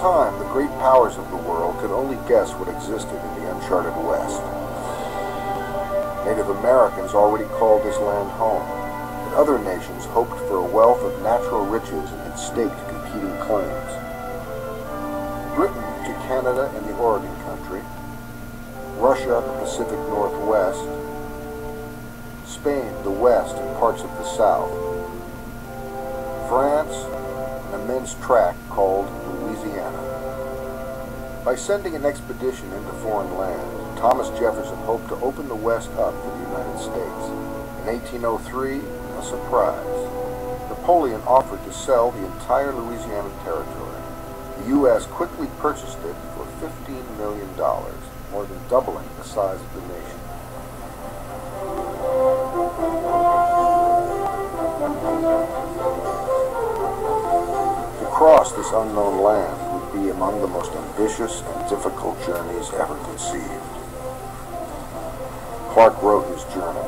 time, the great powers of the world could only guess what existed in the uncharted West. Native Americans already called this land home, and other nations hoped for a wealth of natural riches and had staked competing claims. Britain to Canada and the Oregon Country, Russia the Pacific Northwest, Spain the West and parts of the South, France an immense tract called Louisiana. By sending an expedition into foreign land, Thomas Jefferson hoped to open the West up for the United States. In 1803, a surprise. Napoleon offered to sell the entire Louisiana territory. The U.S. quickly purchased it for $15 million, more than doubling the size of the nation. To cross this unknown land would be among the most ambitious and difficult journeys ever conceived. Clark wrote his journal.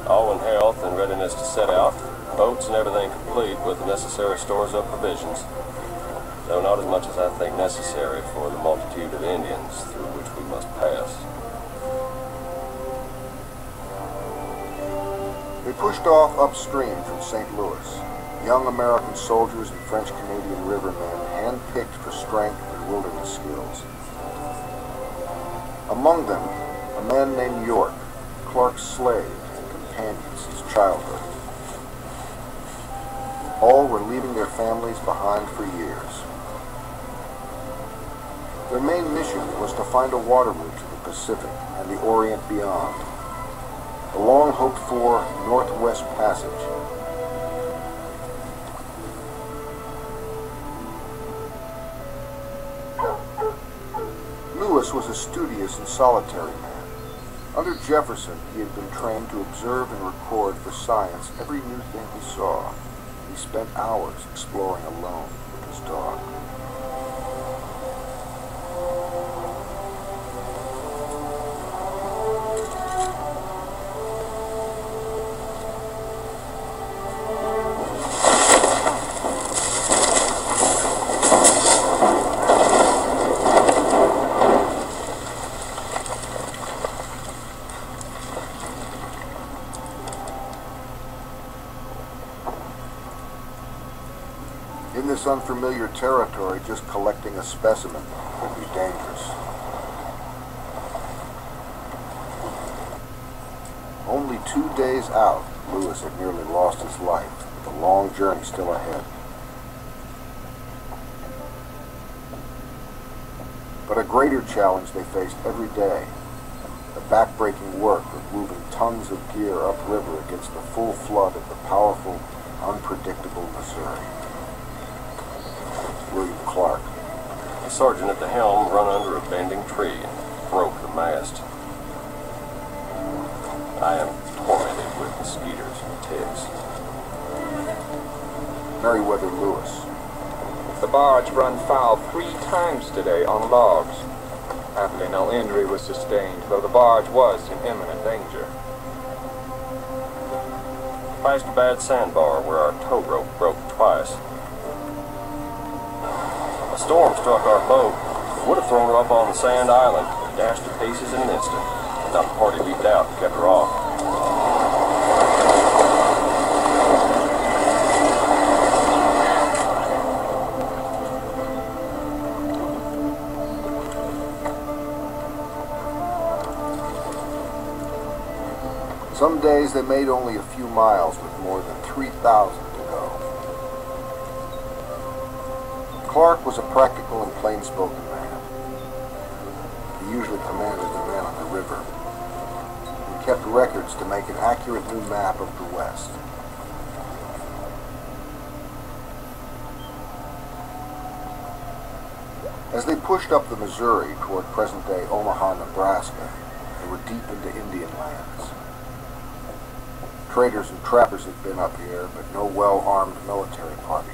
All in health and readiness to set out, boats and everything complete with the necessary stores of provisions, though not as much as I think necessary for the multitude of Indians through which we must pass. They pushed off upstream from St. Louis, young American soldiers and French-Canadian rivermen hand-picked for strength and wilderness skills. Among them, a man named York, Clark's slave and companion since childhood. All were leaving their families behind for years. Their main mission was to find a water route to the Pacific and the Orient beyond, the long-hoped-for Northwest Passage. Lewis was a studious and solitary man. Under Jefferson, he had been trained to observe and record for science every new thing he saw. He spent hours exploring alone with his dog. In this unfamiliar territory, just collecting a specimen could be dangerous. Only 2 days out, Lewis had nearly lost his life, with a long journey still ahead. But a greater challenge they faced every day, the backbreaking work of moving tons of gear upriver against the full flood of the powerful, unpredictable Missouri. William Clark. The sergeant at the helm run under a bending tree and broke the mast. I am tormented with mosquitoes and ticks. Meriwether Lewis. The barge run foul 3 times today on logs. Happily no injury was sustained, though the barge was in imminent danger. Passed a bad sandbar where our tow rope broke twice. A storm struck our boat. Would have thrown her up on the sand island, dashed to pieces in an instant. Now the party leaped out and kept her off. Some days they made only a few miles with more than 3,000 to go. Clark was a practical and plain-spoken man. He usually commanded the men on the river. He kept records to make an accurate new map of the West. As they pushed up the Missouri toward present-day Omaha, Nebraska, they were deep into Indian lands. Traders and trappers had been up here, but no well-armed military party.